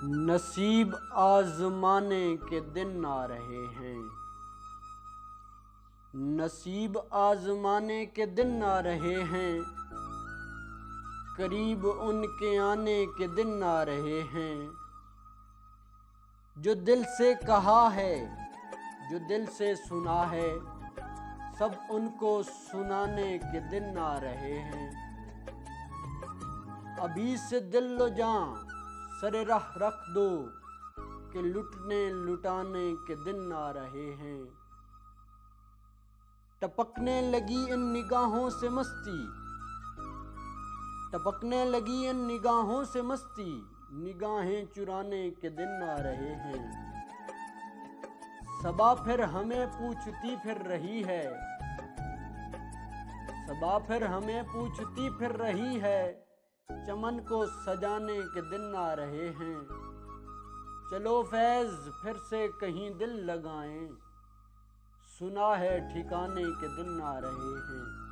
नसीब आजमाने के दिन आ रहे हैं। नसीब आजमाने के दिन आ रहे हैं। करीब उनके आने के दिन आ रहे हैं। जो दिल से कहा है, जो दिल से सुना है, सब उनको सुनाने के दिन आ रहे हैं। अभी से दिल लो जान सरे राह रख दो कि लुटने लुटाने के दिन आ रहे हैं। टपकने लगी इन निगाहों से मस्ती, टपकने लगी इन निगाहों से मस्ती, निगाहें चुराने के दिन आ रहे हैं। सबा फिर हमें पूछती फिर रही है, सबा फिर हमें पूछती फिर रही है, चमन को सजाने के दिन आ रहे हैं। चलो फैज फिर से कहीं दिल लगाएं, सुना है ठिकाने के दिन आ रहे हैं।